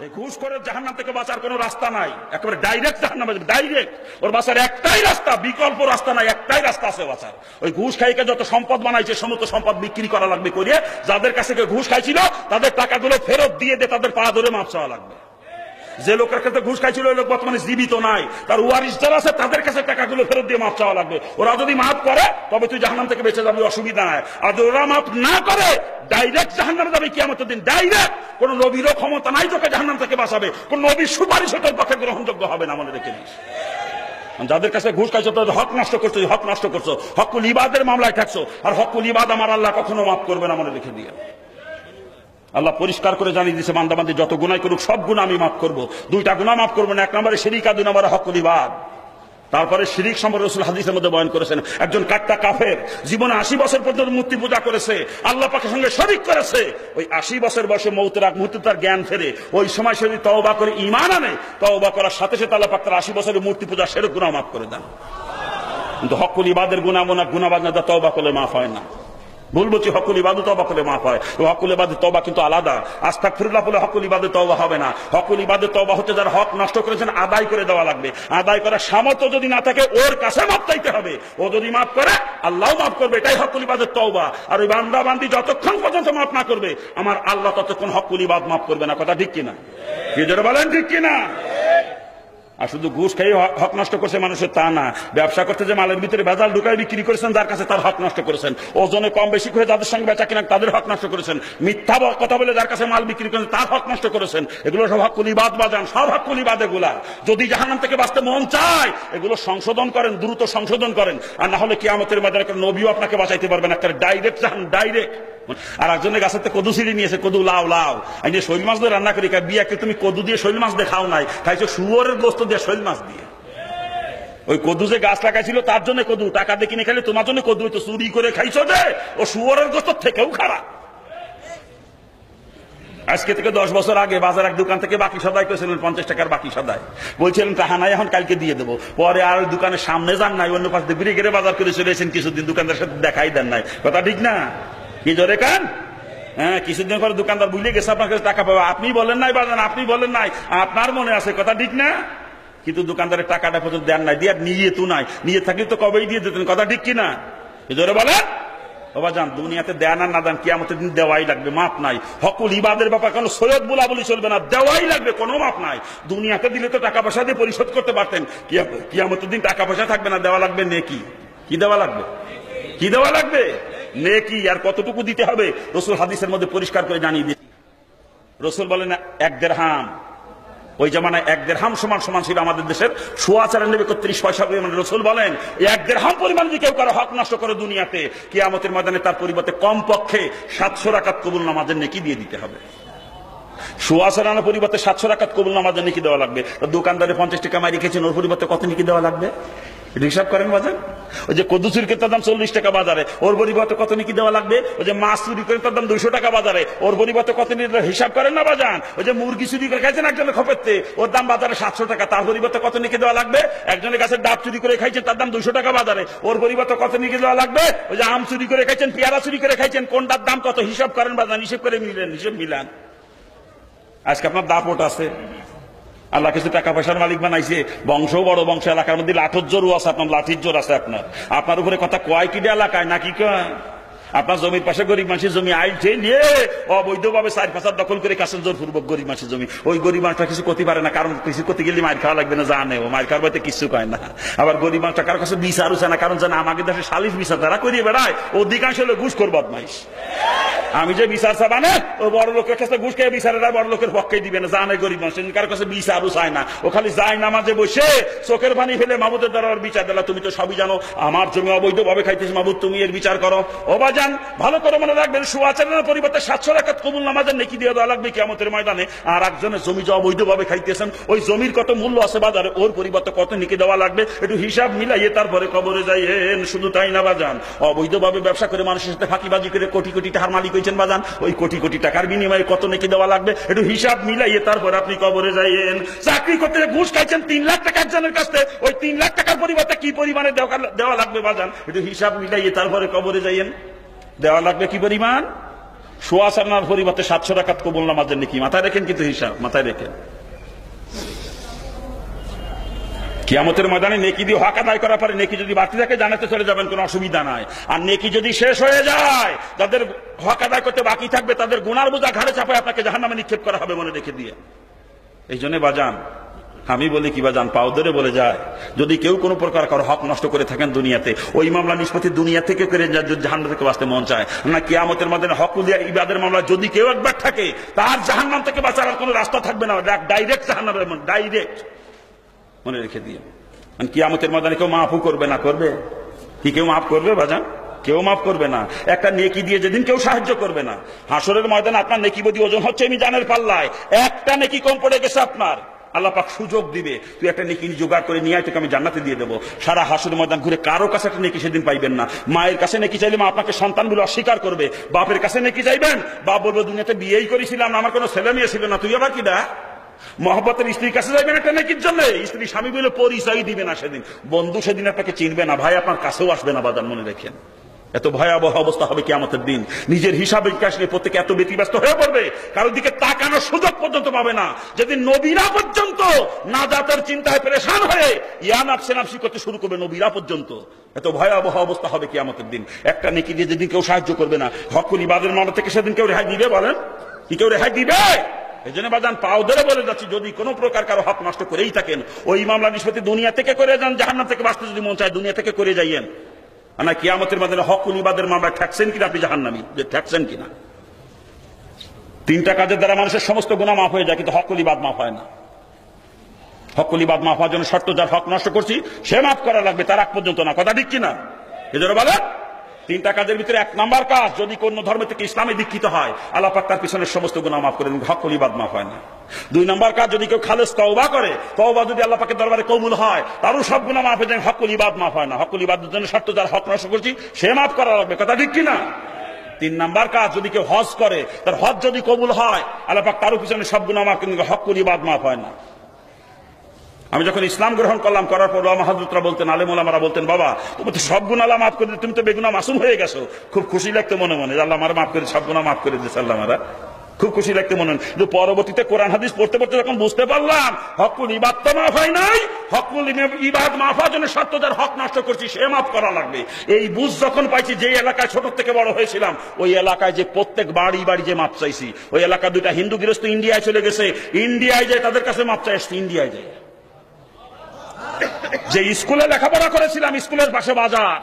এই ঘুষ করে জাহান্নাম থেকে বাঁচার কোনো রাস্তা নাই, একেবারে ডাইরেক্ট জাহান্নামে যাবে, ডাইরেক্ট। ওর বাঁচার একটাই রাস্তা, বিকল্প রাস্তা নাই, একটাই রাস্তা আছে বাঁচার। ওই ঘুষ খাইকে যত সম্পদ বানাইছে সমস্ত সম্পদ বিক্রি করা লাগবে করিয়ে, যাদের কাছে ঘুষ খাইছিল তাদের টাকাগুলো ফেরত দিয়ে তাদের পা ধরে মাপ চাওয়া লাগবে। যে লোকের কাছে ঘুষ খাইছিল ওই লোক বর্তমানে জীবিত নাই, তার ওয়ারিশ যারা আছে তাদের কাছে টাকাগুলো ফেরত দিয়ে মাপ চাওয়া লাগবে। ওরা যদি মাপ করে তবে তুই জাহান্নাম থেকে বেঁচে যাবি, অসুবিধা নাই। আর যদি ওরা মাপ না করে ডাইরেক্ট জাহান্নামে যাবে কিয়ামতের দিন, ডাইরেক্ট। কোন নবীরও ক্ষমতা নাই তোকে জাহান্নাম থেকে বাঁচাবে, কোন নবীর সুপারিশ তোর পক্ষে গ্রহণযোগ্য হবে না, মনে রেখে নিস। যাদের কাছে ঘুষ খাইছো তাদের হক নষ্ট করছো, হক নষ্ট করছো, হকুল ইবাদের মামলায় থাকছো। আর হকুল ইবাদ আমার আল্লাহ কখনো মাফ করবে না, মনে রেখে দিয়ে। আল্লাহ পরিষ্কার করে জানিয়ে দিয়েছে, বান্দাবান্দি যত গুনাহ করুক সব গুনাহ আমি মাফ করব। দুইটা গুনাহ মাফ করবো না, এক নম্বরে শিরিক আর দুই নম্বরে হকুল ইবাদ। তারপরে শিরিক সম্পর্কে রাসূল হাদিসের মধ্যে বয়ান করেছেন, একজন কাট্টা কাফের জীবনে 80 বছর পর্যন্ত মূর্তি পূজা করেছে, আল্লাহ পাকের সঙ্গে শরীক করেছে। ওই 80 বছর বয়সে মৌতের আগ মুহূর্তে তার জ্ঞান ফেরে, ওই সময় সে যদি তওবা করে ঈমান আনে, তওবা করার সাথে সাথে আল্লাহ পাক তার 80 বছরের মূর্তি পূজা সেরে গুনাহ মাফ করে দেন। কিন্তু হকুল ইবাদের গুনাহ বাজনা তওবা করলে মাফ হয় না। ভুল বলছি, হকুল ইবাদত তওবা করলে মাফ হয়। হকুল ইবাদত তওবা কিন্তু আলাদা। আস্তাগফিরুল্লাহ বলে হকুল ইবাদত তওবা হবে না। হকুল ইবাদত তওবা হচ্ছে যারা হক নষ্ট করেছেন আদায় করে দেওয়া লাগবে। আদায় করার সামর্থ্য যদি না থাকে ওর কাছে মাপ চাইতে হবে, ও যদি মাফ করে আল্লাহ মাফ করবে, এটাই হকুল ইবাদত তওবা। আর ওই বান্দা বান্দি যতক্ষণ পর্যন্ত মাফ না করবে আমার আল্লাহ ততক্ষণ হকুল ইবাদ মাফ করবে না। কথা ঠিক কিনা? কি জোরে বলেন ঠিক কিনা? আর শুধু ঘুষ খেয়ে হক নষ্ট করছে মানুষের তা না, ব্যবসা করতে যে মালের ভিতরে ভেজাল ঢুকায় বিক্রি করেছেন যার কাছে তার হক নষ্ট করেছেন। ওজনে কম বেশি করে যাদের সঙ্গে বেচা কিনা তাদের হক নষ্ট করেছেন। মিথ্যা কথা বলে যার কাছে মাল বিক্রি করেছেন তার হক নষ্ট করেছেন। এগুলো সব হকুল ইবাদ বাজান, সব হকুল ইবাদ এগুলা। যদি জাহান্নাম থেকে বাঁচতে মন চায় এগুলো সংশোধন করেন, দ্রুত সংশোধন করেন, আর না হলে কিয়ামতের ময়দানে নবীও আপনাকে বাঁচাইতে পারবেন। একটা ডাইরেক্ট জাহান্নাম, ডাইরেক্ট। আর একজনের কাছে কদু ছিঁড়ে নিয়েছে, কদু লাউ লাউ এই যে শৈল মাছ দিয়ে রান্না করি, বিয়াকে তুমি কদু দিয়ে শৈল মাছ দিয়ে খাও নাই, খাইছো শুয়োরের গোস্ত দিয়ে শৈল মাছ দিয়ে। ওই কদু যে গাছ লাগাইছিল তার জন্য কদু, টাকা দিয়ে কিনে খাইলে তোমার জন্য কদু, তো চুরি করে খাইছো যে ও শুয়োরের গোস্ত থেকেও খারাপ। আজকে থেকে 10 বছর আগে বাজার এক দোকান থেকে বাকি সদাই করেছিলেন, 50 টাকার বাকি সদাই, বলছিলেন টাকা নাই এখন কালকে দিয়ে দেবো। পরে আর ওই দোকানের সামনে যান নাই, অন্য পাশ দিয়ে বিড়ে বাজার করে চলেছেন, কিছুদিন দোকানদার সাথে দেখাই দেন নাই। কথা ঠিক না? কি জোরে কান? হ্যাঁ, কিছুদিন পরে দোকানদার বুঝলে গেছে আপনার কাছে টাকা পাবে, আপনি বলেন নাই বাজান, আপনি বলেন নাই, আপনার মনে আছে। কথা ঠিক না? কিন্তু দোকানদারের টাকাটা পর্যন্ত দেন নাই, দিয়ে নিয়ে তো নাই, নিয়ে থাকলে তো কবেই দিয়ে দিতেন। কথা ঠিক কিনা? জোরে বলেন। বাবা যান, দুনিয়াতে দেন আর না দেন কিয়ামতের দিন দেওয়াই লাগবে, মাপ নাই। হকুল ইবাদের ব্যাপার কোনো সৈয়দ বলা বলি চলবে না, দেওয়াই লাগবে, কোনো মাপ নাই। দুনিয়াতে দিলে তো টাকা পয়সা দিয়ে পরিশোধ করতে পারতেন, কিয়ামতের দিন টাকা পয়সা থাকবে না, দেওয়া লাগবে নেকি। কি দেওয়া লাগবে? কি দেওয়া লাগবে? নেকি। আর কতটুকু দিতে হবে রাসূল হাদিসের মধ্যে পরিষ্কার করে জানিয়ে দিয়েছেন। রাসূল বলেন 1 দিরহাম। ওই জামানায় 1 দিরহাম সমান সমান ছিল আমাদের দেশের 94.31 পয়সা। মানে রাসূল বলেন 1 দিরহাম পরিমাণ যদি কেউ কারো হক নষ্ট করে দুনিয়াতে, কিয়ামতের ময়দানে তার পরিবর্তে কমপক্ষে 700 রাকাত কবুল নামাজের নেকি দিয়ে দিতে হবে। 94 পরিবর্তে 700 রাকাত কবুল নামাজের নেকি দেওয়া লাগবে। দোকানদারে 50 টাকা মারি খেয়েছেন, ওর পরিবর্তে কত নেকি দেওয়া লাগবে? হিসাব করেন বাজার। ওই যে কদু চুরি করে তার দাম 40 টাকা বাজারে, ওর পরিবর্তে কত নাকি দেওয়া লাগবে? ওই যে মাছ চুরি করে তার দাম 200 টাকা বাজারে, ওর পরিবর্তে কত নিয়ে হিসাব করেন না বাজান। ওই যে মুরগি চুরি করে খাইছেন একজনের খোপেতে, ওর দাম বাজারে 700 টাকা, তার পরিবর্তে কত নাকি দেওয়া লাগবে? একজনের কাছে ডাব চুরি করে খাইছেন তার দাম 200 টাকা বাজারে, ওর পরিবর্তে কত নাকি দেওয়া লাগবে? ওই যে আম চুরি করে খাইছেন, পেয়ারা চুরি করে খাইছেন, কোনটার দাম কত হিসাব করেন বাজান, হিসাব করে মিলেন, হিসাব মিলান। আজকে আপনার দাপট আছে, আল্লাহ কিছু টাকা পয়সার মালিক বানাইছে, বংশ বড় বংশ, এলাকার মধ্যে লাঠোর জোরও আছে, আপনার লাঠির জোর আছে। আপনার উপরে কথা কয় কি এলাকায় নাকি কয়? আপনার জমির পাশে গরিব মানুষের জমি আইছে নিয়ে অবৈধভাবে 4-5 দখল করে কাছেন জোরপূর্বক গরিব মানুষের জমি। ওই গরিব মানুষটা কিছু করতে পারে না, কারণ কিছু করতে গেলে মার খাওয়া লাগবে না, জানে ও মার খাওয়ার বইতে কিছু কয় না। আবার গরিব মানুষটা কারোর কাছে বিচার হচ্ছে না, কারণ জানে আমাকে দেশে সালিশ বিচার তারা করিয়ে বেড়ায়, অধিকাংশ হলো ঘুষ করবো বদমাইশ। আমি যে বিচার চাবা না, ও বড় লোকের কাছে ঘুষ খেয়ে বিচারেরা বড় লোকের পক্ষে দিবে না, জানে গরিব মানুষ কারোর কাছে বিচারও চায় না। ও খালি যায় নামাজে বসে চোখের পানি ফেলে মাহবুদের দ্বারা বিচার দিলা, তুমি তো সবই জানো, আমার জমি অবৈধভাবে খাইতেছি মাহবুদ, তুমি এর বিচার করো। ও বাজান ভালো করে মনে রাখবেন, সুআচারের পরিবর্তে 700 রাকাত কবুল নামাজের নেকি দিয়ে দেওয়া লাগবে কিয়ামতের ময়দানে। আর একজনের জমি যে অবৈধভাবে খাইতেছেন, ওই জমির কত মূল্য আছে বাজারে, ওর পরিবর্তে কত নেকি দেওয়া লাগবে, একটু হিসাব মিলাইয়ে তারপরে কবরে যাইয়েন। শুধু তাই না বাজান, অবৈধভাবে ব্যবসা করে মানুষের সাথে ফাঁকিবাজি করে কোটি কোটি টাকার মালিক হয়েছেন বাজান, ওই কোটি কোটি টাকার বিনিময়ে কত নেকি দেওয়া লাগবে, একটু হিসাব মিলাইয়ে তারপরে আপনি কবরে যাইয়েন। চাকরি করতে ঘুষ খাইছেন 3 লাখ টাকা একজনের কাছে, ওই 3 লাখ টাকার পরিবর্তে কি পরিমাণে দেওয়া লাগবে বাজান, একটু হিসাব মিলাইয়ে তারপরে কবরে যাইয়েন। দেওয়া লাগবে কি পরিমাণ? সোয়া সান্নার পরিবর্তে 700 রাকাত কবুল নামাজের নেকি। মাথায় রেখেন কিন্তু হিসাব, মাথায় রেখেন। কিয়ামতের ময়দানে নেকি দিয়ে হক আদায় করার পরে নেকি যদি বাড়তি থাকে জান্নাতে চলে যাবেন, কোনো অসুবিধা নাই। আর নেকি যদি শেষ হয়ে যায়, যাদের হক আদায় করতে বাকি থাকবে তাদের গুনার বোঝা ঘাড়ে চাপায় আপনাকে জাহান্নামে নিক্ষেপ করা হবে, মনে রেখে দিয়ে। এই জন্য বাজান, আমি বলি কি বাজান, পাও ধরে বলে যায়, যদি কেউ কোনো প্রকার কারো হক নষ্ট করে থাকেন দুনিয়াতে, ওই মামলা নিষ্পত্তি দুনিয়া থেকে করে জাহান্নাম থেকে বাঁচতে মন চায় না। কিয়ামতের মধ্যে হক ইবাদের মামলা যদি কেউ একবার থাকে, তার জাহান্নাম থেকে বাঁচার আর কোনো রাস্তা থাকবে না, ডাইরেক্ট জাহান্নামের, ডাইরেক্ট, মনে রেখে দিয়ে। কিয়ামতের ময়দানে কেউ মাফও করবে না, করবে কি? কেউ মাফ করবে বাজান? কেউ মাফ করবে না। একটা নেকি দিয়ে যেদিন কেউ সাহায্য করবে না, হাসরের ময়দানে আপনার নেকি বদি ওজন হচ্ছে মিজানের পাল্লায়, একটা নেকি কম পড়ে গেছে আপনার, আল্লাহ পাক সুযোগ দিবে, তুই একটা নেকি জোগাড় করে নিয়ে আয়, তোকে আমি জান্নাতে দিয়ে দেবো। সারা হাসরের ময়দান ঘুরে কারো কাছে একটা নেকি সেদিন পাইবেন না। মায়ের কাছে নেকি চাইলে মা আপনাকে সন্তানগুলো অস্বীকার করবে। বাপের কাছে নেকি চাইবেন, বাপ বলবে দুনিয়াতে বিয়েই করেছিলাম, আমার কোনো ছেলে মেয়ে ছিল না, তুই আবার কি দা? মহব্বতের স্ত্রীর কাছে যাইবেন একটা নেকির জন্য, স্ত্রী স্বামী বলে পরিচয় দিবে না সেদিন, বন্ধু সেদিন আপনাকে চিনবে না, ভাই আপনার কাছেও আসবে না বাজান, মনে রেখেন। এত ভয়াবহ অবস্থা হবে কিয়ামতের দিন। নিজের হিসাব বিকাশ নিয়ে প্রত্যেকে এত ব্যতিব্যস্ত হয়ে পড়বে, কারোর দিকে তাকানোর সুযোগ পর্যন্ত পাবে না। যেদিন নবীরা পর্যন্ত নাজাতের চিন্তায় পেরেশান হয়ে ইয়া নাফসে নাফসি করতে শুরু করবে, নবীরা পর্যন্ত। এত ভয়াবহ অবস্থা হবে কিয়ামতের দিন। একটা নেকি দিয়ে যেদিন কেউ সাহায্য করবে না, হকুল ইবাদের মামলা থেকে সেদিন কেউ রেহাই দিবে? বলেন, কি কেউ রেহাই দিবে? এই জন্য বাজান পাও ধরে বলে যাচ্ছি, যদি কোনো প্রকার কারো হক নষ্ট করেই থাকেন, ওই মামলা নিষ্পত্তি দুনিয়া থেকে করে যান, জাহান্নাম থেকে বাঁচতে যদি মন চায় দুনিয়া থেকে করে যাইয়েন। না কিয়ামতের মধ্যে হকুল ইবাদের মামলা ঠেকছেন কিনা আপনি জাহান্নামী, যে ঠেকছেন কিনা। 3টা কাজের দ্বারা মানুষের সমস্ত গুনাহ মাফ হয়ে যায়, কিন্তু হকুল ইবাদ মাফ হয় না। হকুল ইবাদ মাফ হওয়ার জন্য শর্ত, যার হক নষ্ট করছি সে মাফ করা লাগবে, তার আগ পর্যন্ত না। কথা ঠিক কিনা? এজন্য বলে 3টা কাজের ভিতরে 1 নাম্বার কাজ, যদি কোন ধর্ম থেকে ইসলামে দীক্ষিত হয়, আল্লাহ পাক তার পিছনের সমস্ত গুনাহ মাফ করে দেন, হকুল ইবাদ মাফ হয় না। 2 নাম্বার কাজ, যদি কেউ খালেস তওবা করে, তওবা যদি আল্লাহ পাকের দরবারে কবুল হয়, তারও সব গুনাহ মাফ হয়ে যায়, হকুল ইবাদ মাফ হয় না। হকুল ইবাদের জন্য শর্ত, যার হক নষ্ট করছি সে মাফ করা লাগবে। কথা ঠিক কিনা? 3 নাম্বার কাজ, যদি কেউ হজ করে, তার হজ যদি কবুল হয়, আল্লাহ পাক তারও পিছনে সব গুনাহ মাফ করে, হকুল ইবাদ মাফ হয় না। আমি যখন ইসলাম গ্রহণ করলাম, করার পর হযরতরা বলতেন, আলেম ওলামারা বলতেন, বাবা তুমি তো সব গুনাহ আল্লাহ মাফ করে দিতে, তুমি তো বেগুনাহ মাসুম হয়ে গেছো। খুব খুশি লাগতো মনে মনে, আল্লাহ আমার মাফ করে, সব গুনাহ মাফ করে দিয়েছে আল্লাহ আমারা, খুব খুশি লাগতো মনে মনে। কিন্তু পরবর্তীতে কোরআন হাদিস পড়তে পড়তে যখন বুঝতে পারলাম হকুল ইবাদ তো মাফ হয় নাই, হকুল ইবাদ মাফ হওয়ার জন্য শর্ত, যার হক নষ্ট করছি সে মাফ করা লাগবে। এই বুঝ যখন পাইছি, যে এলাকায় ছোট থেকে বড় হয়েছিলাম, ওই এলাকায় যে প্রত্যেক বাড়ি বাড়ি যে মাপ চাইছি, ওই এলাকার 2টা হিন্দু গৃহস্থ ইন্ডিয়ায় চলে গেছে, ইন্ডিয়ায় যায় তাদের কাছে মাপ চাই আসছি, ইন্ডিয়ায় যায়। যে স্কুলে লেখাপড়া করেছিলাম, স্কুলের পাশে বাজার,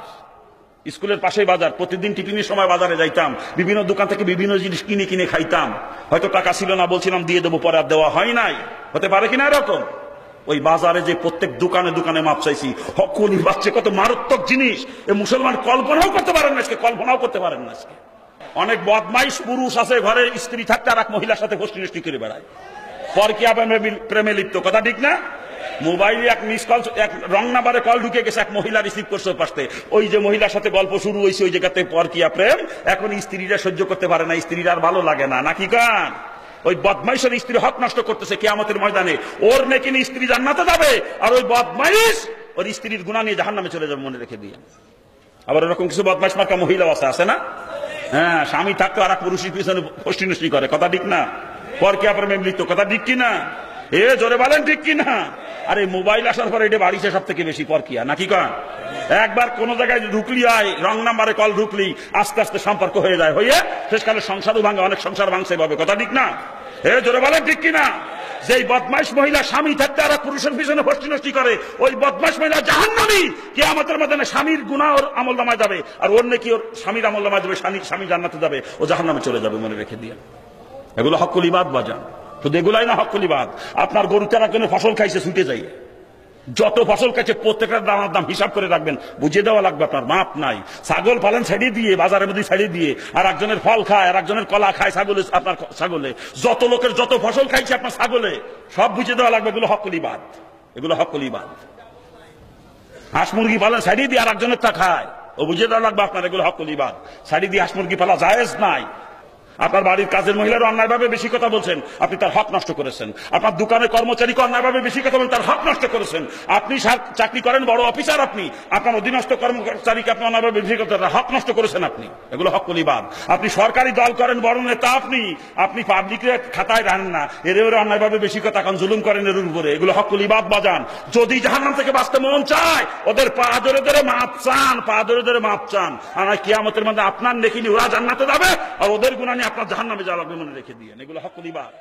স্কুলের পাশে বাজার, প্রতিদিন টিফিনের সময় বাজারে যাইতাম, বিভিন্ন দোকান থেকে বিভিন্ন জিনিস কিনে কিনে খাইতাম। হয়তো টাকা ছিল না, বলছিলাম দিয়ে দেবো, পরে আর দেওয়া হয় নাই, হতে পারে কিনা এরকম। ওই বাজারে যে প্রত্যেক দোকানে দোকানে মাপ চাইছি, হকুল ইবাদ কত মারাত্মক জিনিস, এ মুসলমান কল্পনাও করতে পারেন না আজকে, কল্পনাও করতে পারেন না আজকে। অনেক বদমাইশ পুরুষ আছে, ঘরে স্ত্রী থাকতে আর এক মহিলার সাথে গোষ্ঠী নষ্টি করে বেড়ায়, পরকীয়া প্রেমে লিপ্ত। কথা ঠিক না? মোবাইলে এক মিস কল, এক রং নাম্বারে কল ঢুকে গেছে, এক মহিলা রিসিভ করছে পাশে, ওই যে মহিলার সাথে গল্প শুরু হয়েছে, ওই জায়গাতে পরকীয়া প্রেম। এখন স্ত্রীরা সহ্য করতে পারে না, স্ত্রীরা আর ভালো লাগে না, নাকি গান? ওই বদমাইশের স্ত্রী হক নষ্ট করতেছে কিয়ামতের ময়দানে, ওর নাকি স্ত্রী জান্নাতে যাবে, আর ওই বদমাইশ ওর স্ত্রীর গুনাহ নিয়ে জাহান্নামে চলে যাবে, মনে রেখে দিয়ে। আবার এরকম কিছু বদমাইশ মার্কা মহিলাও আছে না? হ্যাঁ, স্বামী থাকতো আর এক পুরুষের পিছনে ফষ্টি নষ্টি করে। কথা ঠিক না? পরকীয়া প্রেমে লিপ্ত। কথা ঠিক কিনা? জোরে বলেন ঠিক কিনা? আরে মোবাইল আসার পরে এটা বাড়িছে সব থেকে বেশি পরকীয়া, নাকি কন? একবার কোন জায়গায় ঢুকলি, আয় রং নাম্বারে কল ঢুকলি, আস্তে আস্তে সম্পর্ক হয়ে যায়, হয়ে শেষকালে সংসারও ভাঙে, অনেক সংসার ভাঙছে ভাবে। কথা ঠিক না? জোরে বলেন ঠিক কিনা? যেই বদমাইশ মহিলা স্বামী থাকতে আর পুরুষের পিছনে ফষ্টি নষ্টি করে, ওই বদমাইশ মহিলা জাহান্নামী। কিয়ামতের ময়দানে স্বামীর গুনাহ ওর আমলনামায় যাবে, আর ওর নাকি ওর স্বামীর আমলনামায় যাবে, স্বামী জান্নাতে যাবে, ও জাহান্নামে চলে যাবে, মনে রেখে দিয়ে। এগুলো হকুল ইবাদ বাজান, শুধু এগুলাই না হকুল ইবাদ। আপনার গরু চারার জন্য ফসল খাইছে, ছুটে যাই, যত ফসল খাইছে প্রত্যেকটার দামের দাম হিসাব করে রাখবেন, বুঝিয়ে দেওয়া লাগবে, আপনার মাপ নাই। ছাগল পালেন ছাড়িয়ে দিয়ে, বাজারের মধ্যে ছাড়িয়ে দিয়ে, আর একজনের ফল খায়, আর একজনের কলা খায় ছাগলে, আপনার ছাগলে যত লোকের যত ফসল খাইছে আপনার ছাগলে, সব বুঝিয়ে দেওয়া লাগবে। এগুলো হকুল ইবাদ, এগুলো হকুল ইবাদ। হাঁস মুরগি পালেন ছাড়িয়ে দিয়ে, আর একজনের তা খায়, ও বুঝিয়ে দেওয়া লাগবে আপনার, এগুলো হকুল ইবাদ। ছাড়িয়ে দিয়ে হাঁস মুরগি পালা জায়েজ নাই। আপনার বাড়ির কাজের মহিলার অন্যায়ভাবে বেশি কথা বলছেন, আপনি তার হক নষ্ট করেছেন। আপনার দোকানের কর্মচারীকে অন্যায়ভাবে বেশি কথা বলেন, তার হক নষ্ট করেছেন। আপনি চাকরি করেন, বড় অফিসার, আপনি আপনার অধীনস্থ কর্মচারীকে আপনি অন্যায়ভাবে বেশি কথা, তার হক নষ্ট করেছেন আপনি। এগুলো হকলিবাদ। আপনি সরকারি দল করেন, বড় নেতা আপনি পাবলিকের খাতায় রাখেন না, এর অন্যায়ভাবে বেশি কথা এখন জুলুম করেন এর উপরে, এগুলো হকলিবাদ বাজান। যদি জাহান্নাম থেকে বাঁচতে মন চায়, ওদের পা ধরে ধরে মাপ চান, পা ধরে ধরে মাপ চান। আর কিয়ামতের মধ্যে আপনার নেকি নিয়ে ওরা জান্নাতে যাবে, আর ওদের গুনাহ নিয়ে আপনার জাহান্নামে যাওয়া লাগবে, মনে রেখে দিয়েন। এগুলো হকলিবাদ।